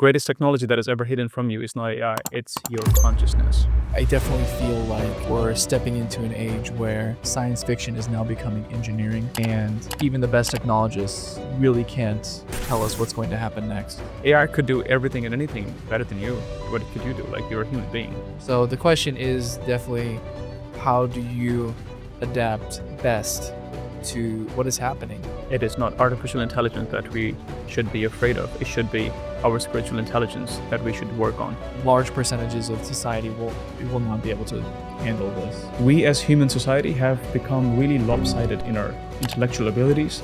greatest technology that is ever hidden from you is not AI, it's your consciousness. I definitely feel like we're stepping into an age where science fiction is now becoming engineering, and even the best technologists really can't tell us what's going to happen next. AI could do everything and anything better than you. What could you do? Like, you're a human being. So the question is definitely, how do you adapt best to what is happening? It is not artificial intelligence that we should be afraid of. It should be our spiritual intelligence that we should work on. Large percentages of society will not be able to handle this. We as human society have become really lopsided in our intellectual abilities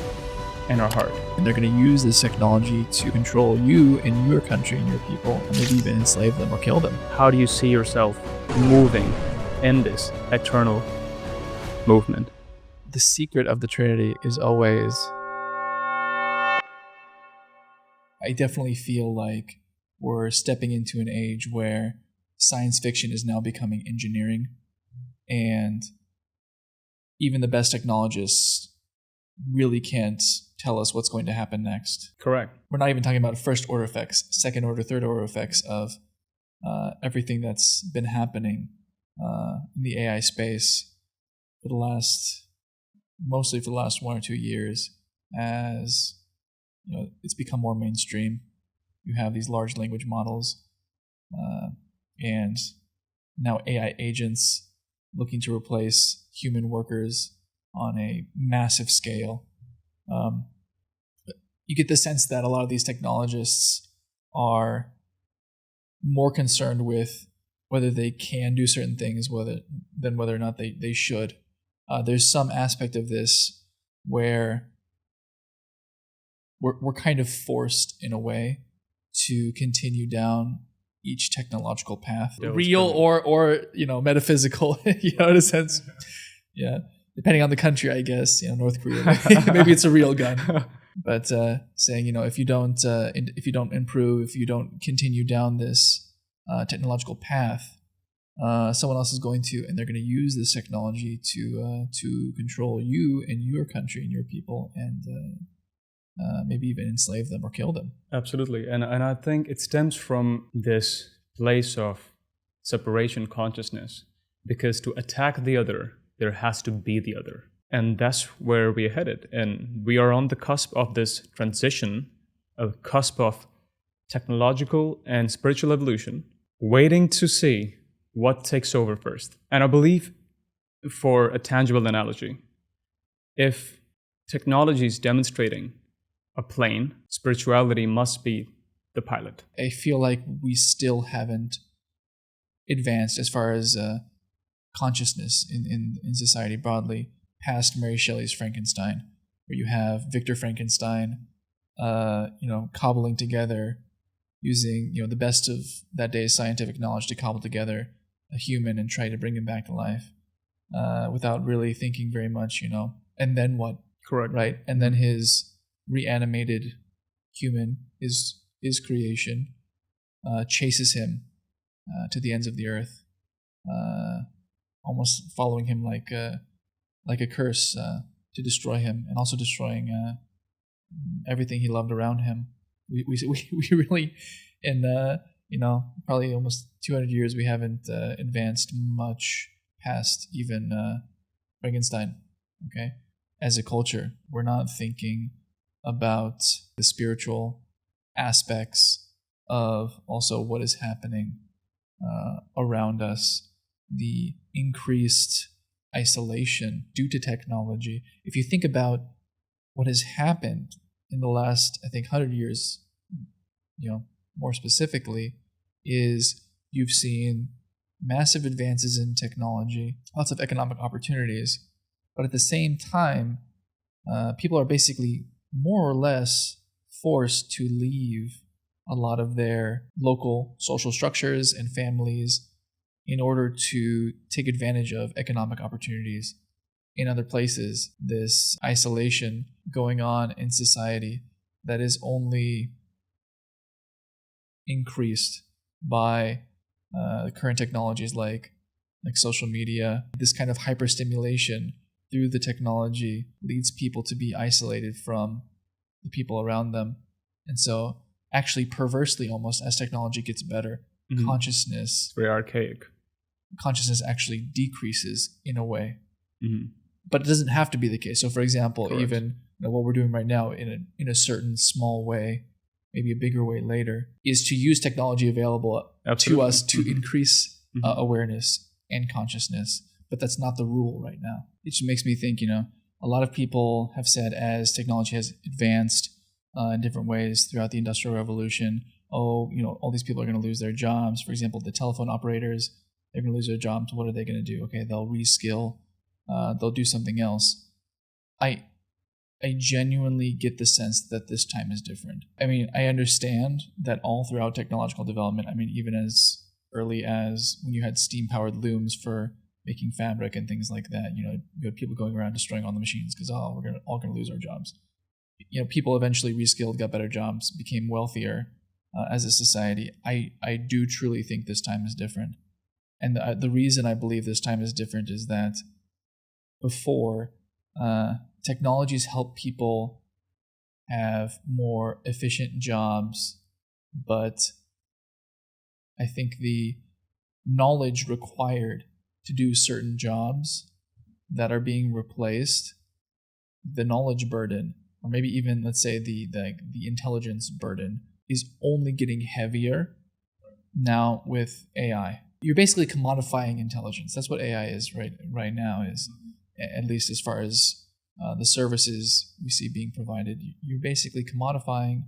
and our heart. And they're going to use this technology to control you and your country and your people, and maybe even enslave them or kill them. How do you see yourself moving in this eternal movement? The secret of the Trinity is always, I definitely feel like we're stepping into an age where science fiction is now becoming engineering, and even the best technologists really can't tell us what's going to happen next. Correct. We're not even talking about first order effects, second order, third order effects of everything that's been happening in the AI space mostly for the last 1 or 2 years, as it's become more mainstream. You have these large language models, and now AI agents looking to replace human workers on a massive scale. You get the sense that a lot of these technologists are more concerned with whether they can do certain things than whether or not they should. There's some aspect of this where we're kind of forced in a way to continue down each technological path, real or metaphysical, in a sense. Yeah, depending on the country, I guess. North Korea, maybe it's a real gun. But saying, if you don't improve, if you don't continue down this technological path, someone else is going to, and they're going to use this technology to control you and your country and your people, and maybe even enslave them or kill them. Absolutely. And I think it stems from this place of separation consciousness, because to attack the other, there has to be the other. And that's where we're headed. And we are on the cusp of this transition, a cusp of technological and spiritual evolution, waiting to see what takes over first. And I believe, for a tangible analogy, if technology is demonstrating a plane, spirituality must be the pilot. I feel like we still haven't advanced as far as consciousness in society broadly past Mary Shelley's Frankenstein, where you have Victor Frankenstein cobbling together, using the best of that day's scientific knowledge to cobble together a human and try to bring him back to life, without really thinking very much, and then what? Correct. Right? And then his reanimated human, his creation, chases him to the ends of the earth, almost following him like a curse, to destroy him, and also destroying everything he loved around him. We really, in probably almost 200 years, we haven't advanced much past even Frankenstein. Okay, as a culture, we're not thinking about the spiritual aspects of also what is happening around us, the increased isolation due to technology. If you think about what has happened in the last, I think, 100 years, more specifically, is you've seen massive advances in technology, lots of economic opportunities, but at the same time, people are basically more or less forced to leave a lot of their local social structures and families in order to take advantage of economic opportunities in other places. This isolation going on in society that is only increased by current technologies like social media. This kind of hyperstimulation through the technology leads people to be isolated from the people around them. And so actually perversely almost, as technology gets better, consciousness Very archaic. actually decreases in a way. Mm-hmm. But it doesn't have to be the case. So, for example, Correct. even what we're doing right now in a certain small way, maybe a bigger way later, is to use technology available to us to increase awareness and consciousness. But that's not the rule right now. It just makes me think, a lot of people have said as technology has advanced in different ways throughout the Industrial Revolution, all these people are going to lose their jobs. For example, the telephone operators, they're going to lose their jobs. What are they going to do? Okay, they'll reskill. They'll do something else. I genuinely get the sense that this time is different. I mean, I understand that all throughout technological development, I mean, even as early as when you had steam-powered looms for making fabric and things like that, you had people going around destroying all the machines because, we're all going to lose our jobs. People eventually reskilled, got better jobs, became wealthier as a society. I do truly think this time is different. And the reason I believe this time is different is that before, technologies help people have more efficient jobs, but I think the knowledge required to do certain jobs that are being replaced, the knowledge burden, or maybe even, let's say, the intelligence burden, is only getting heavier now with AI. You're basically commodifying intelligence. That's what AI is right now, is at least as far as the services we see being provided. You're basically commodifying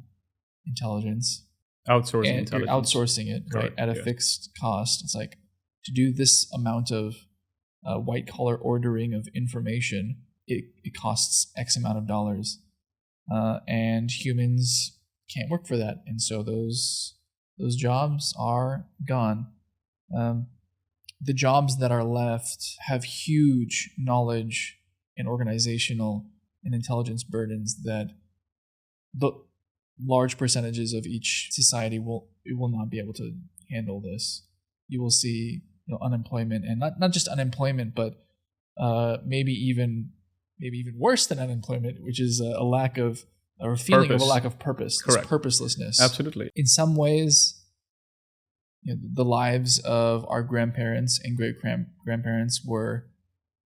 intelligence. Outsourcing intelligence. You're outsourcing it, right, at a fixed cost. It's like, to do this amount of white-collar ordering of information, it costs X amount of dollars. And humans can't work for that. And so those jobs are gone. The jobs that are left have huge knowledge and organizational and intelligence burdens that the large percentages of each society will not be able to handle this. You will see unemployment, and not just unemployment, but maybe even worse than unemployment, which is a lack of, or a feeling of a lack of purpose. Correct. Purposelessness. Absolutely. In some ways, the lives of our grandparents and great-grandparents were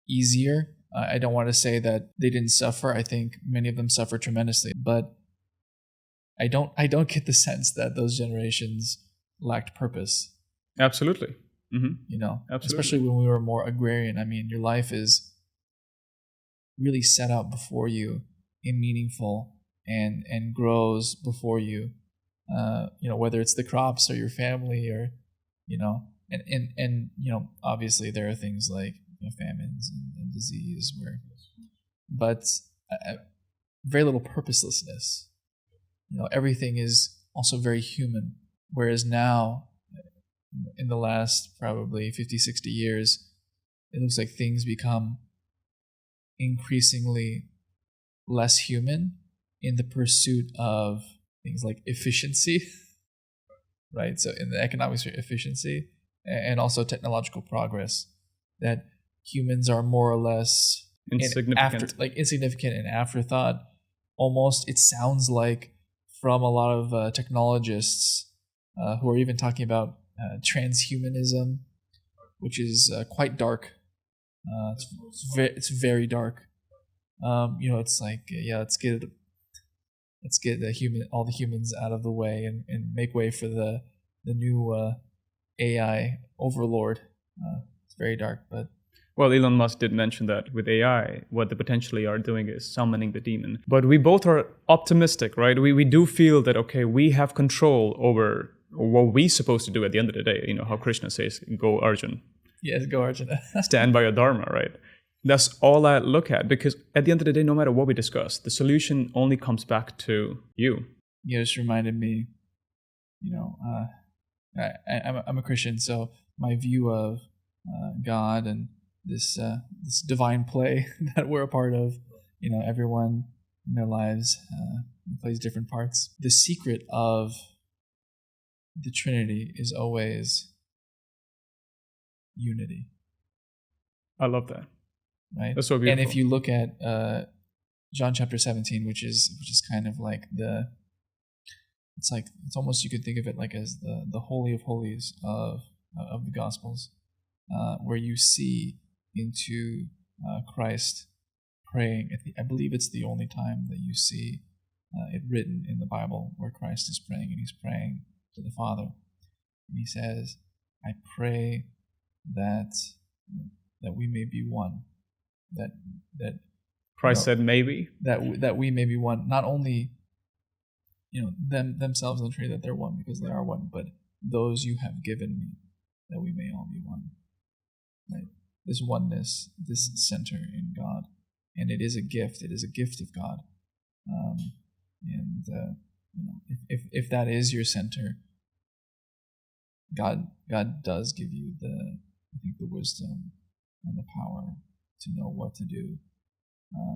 easier. I don't want to say that they didn't suffer. I think many of them suffered tremendously, but I don't get the sense that those generations lacked purpose. Absolutely. Mm-hmm. Absolutely. Especially when we were more agrarian. I mean, your life is really set out before you and meaningful and grows before you. Whether it's the crops or your family, or and obviously there are things like famines and disease, but very little purposelessness. Everything is also very human. Whereas now, in the last probably 50, 60 years, it looks like things become increasingly less human in the pursuit of things like efficiency, right? So in the economic sphere, efficiency, and also technological progress, that humans are more or less insignificant and afterthought. Almost, it sounds like, from a lot of technologists who are even talking about transhumanism, which is quite dark. It's very dark. It's like, let's get all the humans out of the way and make way for the new AI overlord. It's very dark, but. Well, Elon Musk did mention that with AI, what they potentially are doing is summoning the demon. But we both are optimistic, right? We do feel that, okay, we have control over what we're supposed to do at the end of the day. How Krishna says, go Arjun. Yes, go Arjun. Stand by your dharma, right? That's all I look at, because at the end of the day, no matter what we discuss, the solution only comes back to you. You just reminded me, I'm a Christian, so my view of God and this divine play that we're a part of, everyone in their lives plays different parts. The secret of the Trinity is always unity. I love that. Right? That's so beautiful. And if you look at John chapter 17, which is kind of like it's almost, you could think of it like as the holy of holies of the Gospels, where you see into Christ praying. I believe it's the only time that you see it written in the Bible where Christ is praying, and he's praying to the Father, and he says, "I pray that we may be one." That Christ said, "Maybe that we may be one." Not only themselves in the Trinity, that they're one because they are one, but those you have given me, that we may all be one. Right? This oneness, this center in God, and it is a gift. It is a gift of God. If that is your center, God does give you the wisdom and the power to know what to do,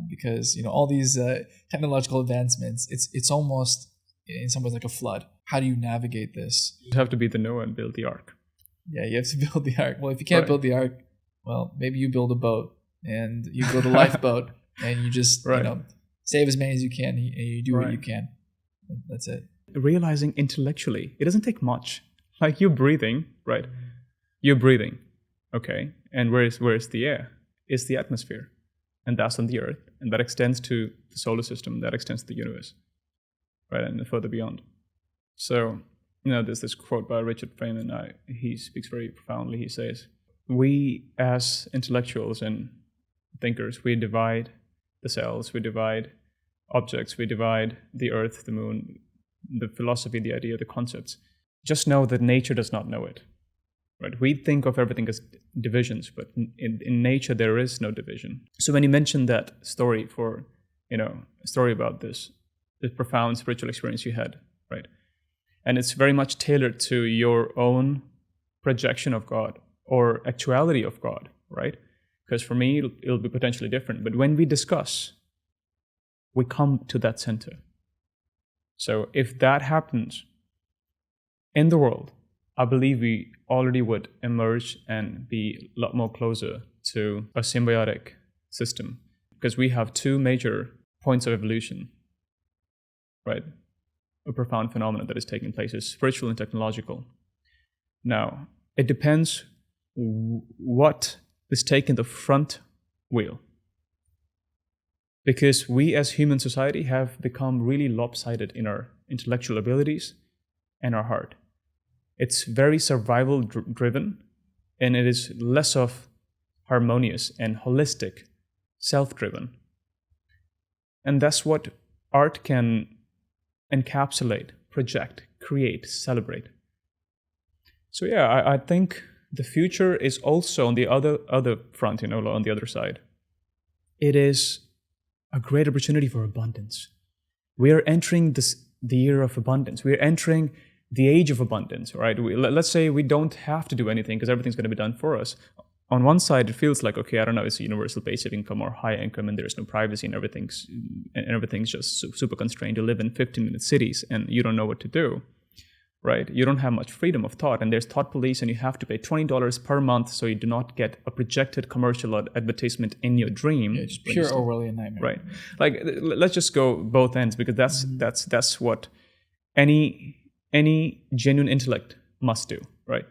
because all these technological advancements, it's almost in some ways like a flood. How do you navigate this? you have to be the Noah and build the ark." Yeah, you have to build the ark. Well, if you can't build the ark, well, maybe you build a boat, and you build a lifeboat, and you just save as many as you can, and you do what you can. That's it. Realizing intellectually, it doesn't take much. Like you're breathing, right? You're breathing, okay. And where's the air? It's the atmosphere, and that's on the Earth, and that extends to the solar system, that extends to the universe, right, and further beyond. So, there's this quote by Richard Feynman. He speaks very profoundly. He says, "We as intellectuals and thinkers, we divide the cells, we divide objects, we divide the Earth, the moon, the philosophy, the idea, the concepts. Just know that nature does not know it." Right? We think of everything as divisions, but in nature there is no division. So when you mentioned that story a story about this profound spiritual experience you had, right? And it's very much tailored to your own projection of God or actuality of God, right? Because for me, it'll be potentially different. But when we discuss, we come to that center. So if that happens in the world, I believe we already would emerge and be a lot more closer to a symbiotic system, because we have two major points of evolution, right? A profound phenomenon that is taking place is spiritual and technological. Now, it depends what is taking the front wheel, because we as human society have become really lopsided in our intellectual abilities and our heart. It's very survival driven, and it is less of harmonious and holistic, self-driven. And that's what art can encapsulate, project, create, celebrate. So yeah, I think the future is also on the other front, on the other side. It is a great opportunity for abundance. We are entering the year of abundance. We are entering the age of abundance, right? Let's say we don't have to do anything because everything's going to be done for us. On one side, it feels like, okay, I don't know, it's a universal basic income or high income, and there's no privacy, and everything's just super constrained. You live in 15-minute cities, and you don't know what to do, right? You don't have much freedom of thought, and there's thought police, and you have to pay $20 per month so you do not get a projected commercial advertisement in your dream. Yeah, just pure Orwellian nightmare. Right. Like, let's just go both ends, because that's what any genuine intellect must do, right?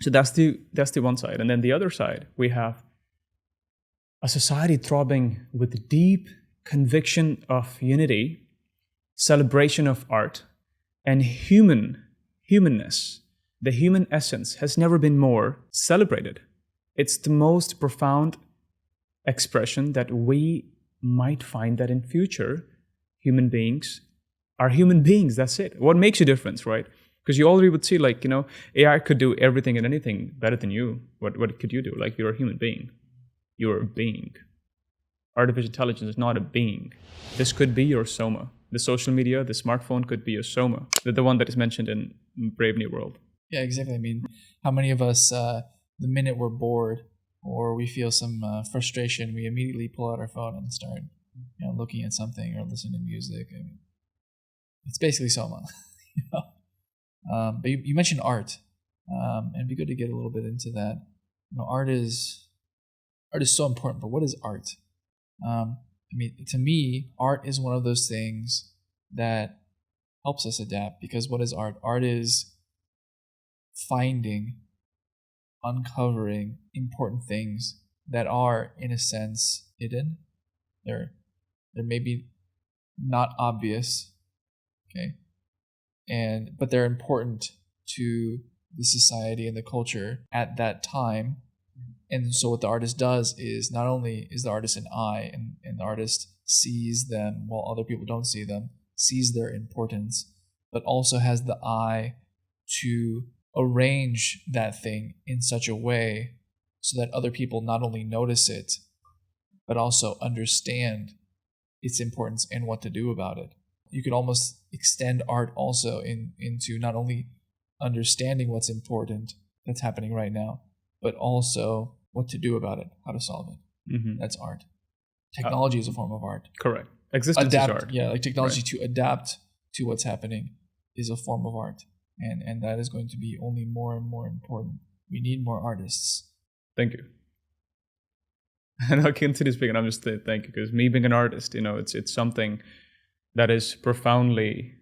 So that's the one side. And then the other side, we have a society throbbing with deep conviction of unity, celebration of art, and humanness. The human essence has never been more celebrated. It's the most profound expression that we might find that in future human beings are human beings. That's it. What makes you different, right? Because you already would see, AI could do everything and anything better than you. What could you do? Like, you're a human being. You're a being. Artificial intelligence is not a being. This could be your soma. The social media, the smartphone could be your soma. The one that is mentioned in Brave New World. Yeah, exactly. I mean, how many of us, the minute we're bored or we feel some frustration, we immediately pull out our phone and start, looking at something or listening to music. I mean, it's basically soma. But you mentioned art, and it'd be good to get a little bit into that. Art is so important, but what is art? To me, art is one of those things that helps us adapt, because what is art? Art is finding, uncovering important things that are, in a sense, hidden. They're maybe not obvious, okay, but they're important to the society and the culture at that time. And so what the artist does is, not only is the artist an eye, and the artist sees them while other people don't see them, sees their importance, but also has the eye to arrange that thing in such a way so that other people not only notice it, but also understand its importance and what to do about it. You could almost extend art also into not only understanding what's important that's happening right now, but also what to do about it, how to solve it. Mm-hmm. That's art. Technology is a form of art. Correct. Existence is art. Yeah, like technology to adapt to what's happening is a form of art. And that is going to be only more and more important. We need more artists. Thank you. And I'll continue speaking. I'm just saying thank you, because me being an artist, it's something that is profoundly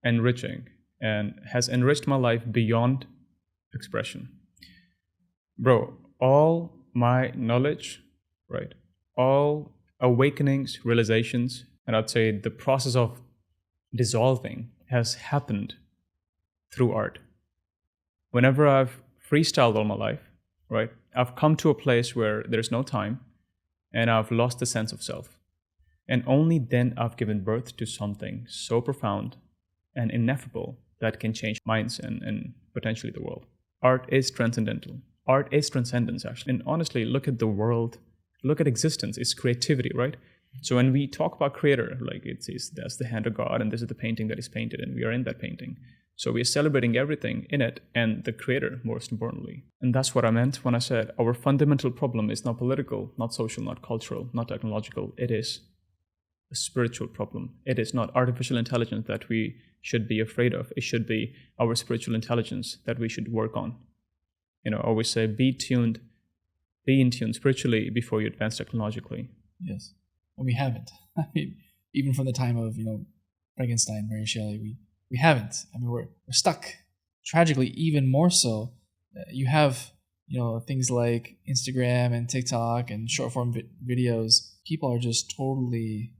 enriching and has enriched my life beyond expression. Bro, all my knowledge, right? All awakenings, realizations, and I'd say the process of dissolving has happened through art. Whenever I've freestyled all my life, right, I've come to a place where there's no time and I've lost the sense of self. And only then I've given birth to something so profound and ineffable that can change minds and potentially the world. Art is transcendental. Art is transcendence, actually. And honestly, look at the world, look at existence. It's creativity, right? So when we talk about creator, like it says, that's the hand of God, and this is the painting that is painted, and we are in that painting. So we are celebrating everything in it and the creator, most importantly. And that's what I meant when I said our fundamental problem is not political, not social, not cultural, not technological. It is a spiritual problem. It is not artificial intelligence that we should be afraid of. It should be our spiritual intelligence that we should work on. I always say, be in tune spiritually before you advance technologically. Yes. And we haven't. I mean, even from the time of, Frankenstein, Mary Shelley, we haven't. I mean, we're stuck. Tragically, even more so. You have, things like Instagram and TikTok and short form videos. People are just totally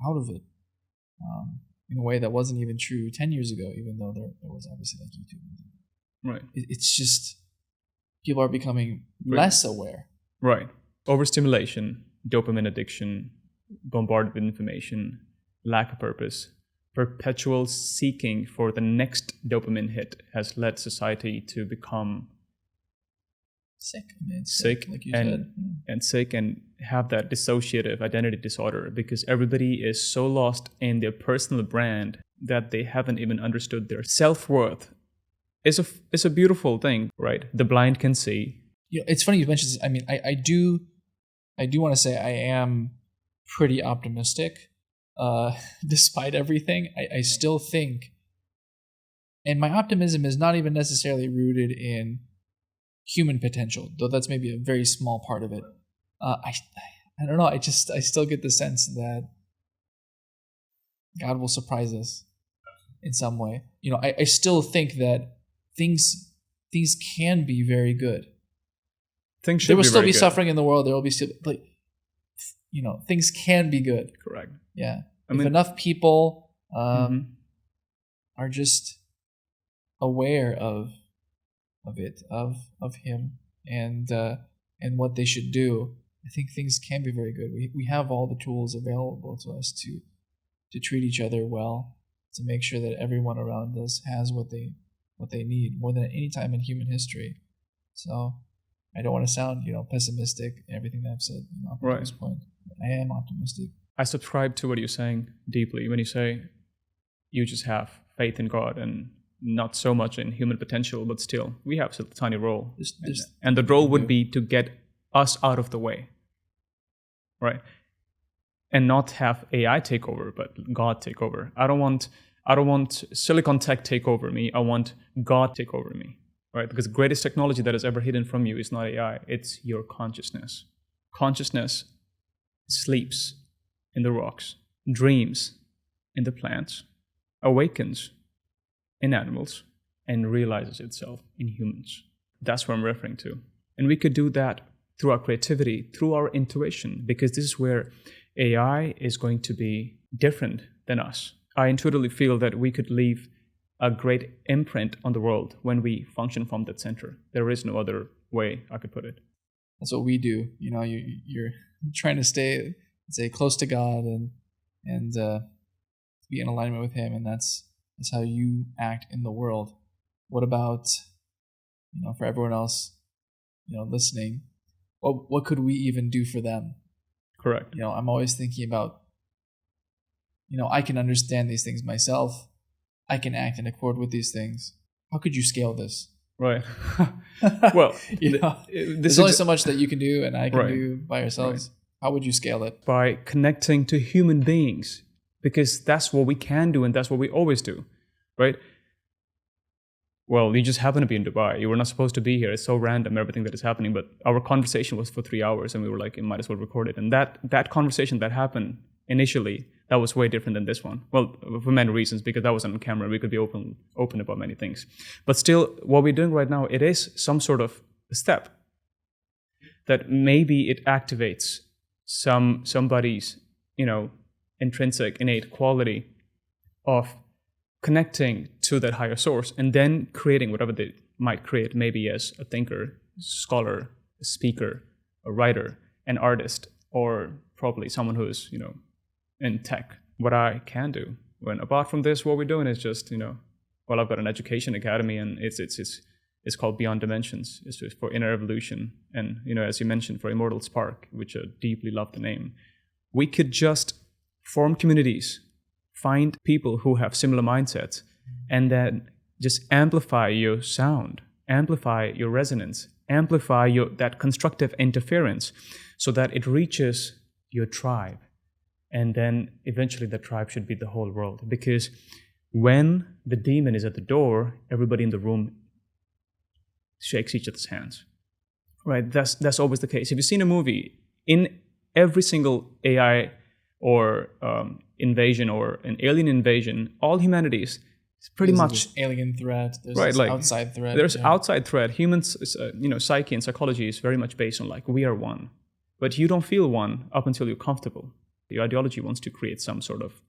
out of it in a way that wasn't even true 10 years ago, even though there was obviously like YouTube. Right. It's just people are becoming less aware. Right. Overstimulation, dopamine addiction, bombarded with information, lack of purpose, perpetual seeking for the next dopamine hit has led society to become sick. I mean, sick, like you said. And sick, and have that dissociative identity disorder, because everybody is so lost in their personal brand that they haven't even understood their self-worth. It's a beautiful thing, right? The blind can see. It's funny you mentioned this. I mean, I do want to say I am pretty optimistic, despite everything. I still think, and my optimism is not even necessarily rooted in human potential, though that's maybe a very small part of it. I don't know. I still get the sense that God will surprise us in some way. I still think that things can be very good. There will still be suffering in the world. There will be still, things can be good. Correct. Yeah. If enough people are just aware of it, of him, and what they should do, I think things can be very good. We have all the tools available to us to treat each other well, to make sure that everyone around us has what they need more than any time in human history. So I don't want to sound, pessimistic in everything that I've said up to this point. I am optimistic. I subscribe to what you're saying deeply when you say you just have faith in God and not so much in human potential, but still we have a tiny role. And the role would be to get us out of the way, right? And not have AI take over, but God take over. I don't want Silicon Tech take over me. I want God take over me, right? Because the greatest technology that is ever hidden from you is not AI. It's your consciousness. Consciousness sleeps in the rocks, dreams in the plants, awakens in animals and realizes itself in humans. That's what I'm referring to. And we could do that through our creativity, through our intuition, because this is where AI is going to be different than us. I intuitively feel that we could leave a great imprint on the world when we function from that center. There is no other way I could put it. That's what we do. You know, you're trying to stay close to God and be in alignment with Him, and that's how you act in the world. What about, you know, for everyone else, you know, listening? What could we even do for them? Correct. You know, I'm always thinking about, you know, I can understand these things myself. I can act in accord with these things. How could you scale this? Right. Well, you know, there's only so much that you can do and I can do by ourselves. Right. How would you scale it? By connecting to human beings, because that's what we can do and that's what we always do, right? Well, you just happen to be in Dubai. You were not supposed to be here. It's so random, everything that is happening. But our conversation was for 3 hours and we were like, you might as well record it. And that conversation that happened initially, that was way different than this one. Well, for many reasons, because that was on camera. We could be open about many things. But still, what we're doing right now, it is some sort of a step that maybe it activates somebody's, you know, intrinsic, innate quality of connecting to that higher source and then creating whatever they might create, maybe as a thinker, scholar, a speaker, a writer, an artist, or probably someone who's, you know, in tech. What I can do, when apart from this, what we're doing is just, you know, well, I've got an education academy and it's called Beyond Dimensions. It's just for inner evolution. And, you know, as you mentioned, for Immortal Spark, which I deeply love the name. We could just form communities, find people who have similar mindsets, and then just amplify your sound, amplify your resonance, amplify that constructive interference so that it reaches your tribe. And then eventually the tribe should be the whole world. Because when the demon is at the door, everybody in the room shakes each other's hands. Right? That's always the case. If you've seen a movie, in every single AI or invasion or an alien invasion, all humanity is pretty much alien threat. There's right, like outside threat. There's outside threat. Humans, you know, psyche and psychology is very much based on like we are one, but you don't feel one up until you're comfortable. The ideology wants to create some sort of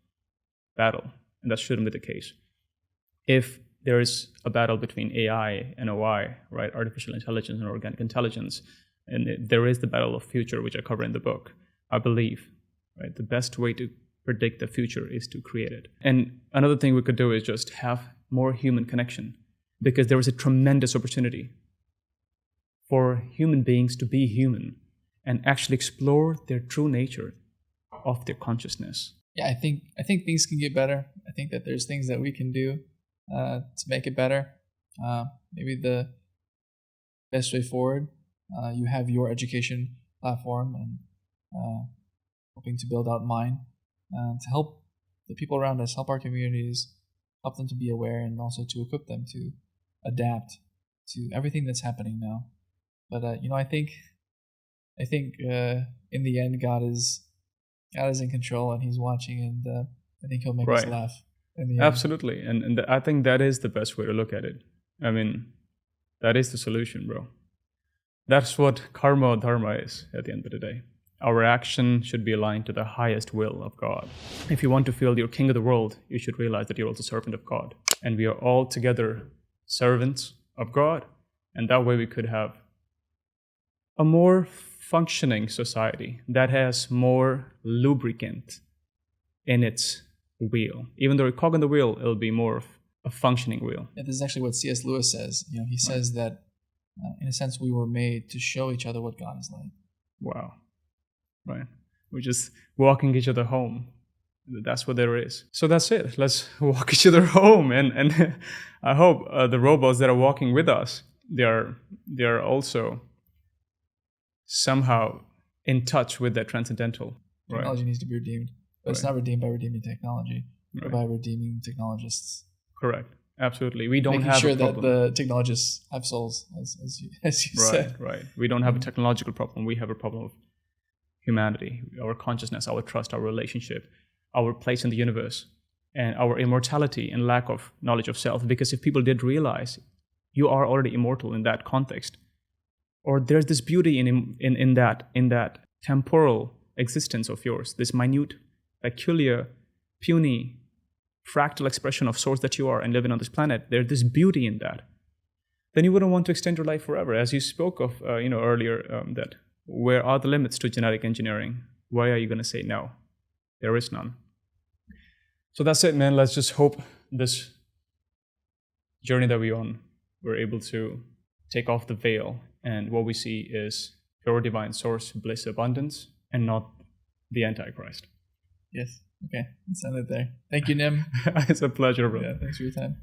battle, and that shouldn't be the case. If there is a battle between AI and OI, right, artificial intelligence and organic intelligence, and there is the battle of future, which I cover in the book, I believe, right, the best way to predict the future is to create it. And another thing we could do is just have more human connection, because there is a tremendous opportunity for human beings to be human and actually explore their true nature of their consciousness. Yeah, I think things can get better. I think that there's things that we can do to make it better. Maybe the best way forward, you have your education platform and hoping to build out mine to help the people around us, help our communities, help them to be aware and also to equip them to adapt to everything that's happening now. But you know, I think in the end, God is in control and He's watching, and I think He'll make us laugh. Absolutely, and I think that is the best way to look at it. I mean, that is the solution, bro. That's what karma dharma is at the end of the day. Our action should be aligned to the highest will of God. If you want to feel you're king of the world, you should realize that you're also servant of God. And we are all together servants of God. And that way we could have a more functioning society that has more lubricant in its wheel. Even though a cog in the wheel, it'll be more of a functioning wheel. Yeah, this is actually what C.S. Lewis says. You know, he says that in a sense we were made to show each other what God is like. Wow. Right. We're just walking each other home. That's what there is. So that's it. Let's walk each other home. And I hope the robots that are walking with us, they are also somehow in touch with that transcendental. Technology needs to be redeemed. But it's not redeemed by redeeming technology, but by redeeming technologists. Correct. Absolutely. We don't Making have sure a problem. That the technologists have souls, as you said. Right. We don't have a technological problem. We have a problem of humanity, our consciousness, our trust, our relationship, our place in the universe. and our immortality and lack of knowledge of self. Because if people did realize you are already immortal in that context, or there's this beauty in that temporal existence of yours, this minute, peculiar, puny, fractal expression of source that you are and living on this planet, there's this beauty in that, then you wouldn't want to extend your life forever. As you spoke of earlier, that where are the limits to genetic engineering? Why are you going to say no? There is none. So that's it, man. Let's just hope this journey that we're on, we're able to take off the veil, and what we see is pure divine source, bliss, abundance, and not the Antichrist. Yes. Okay. Let's end it there. Thank you, Nim. It's a pleasure, bro. Yeah, thanks for your time.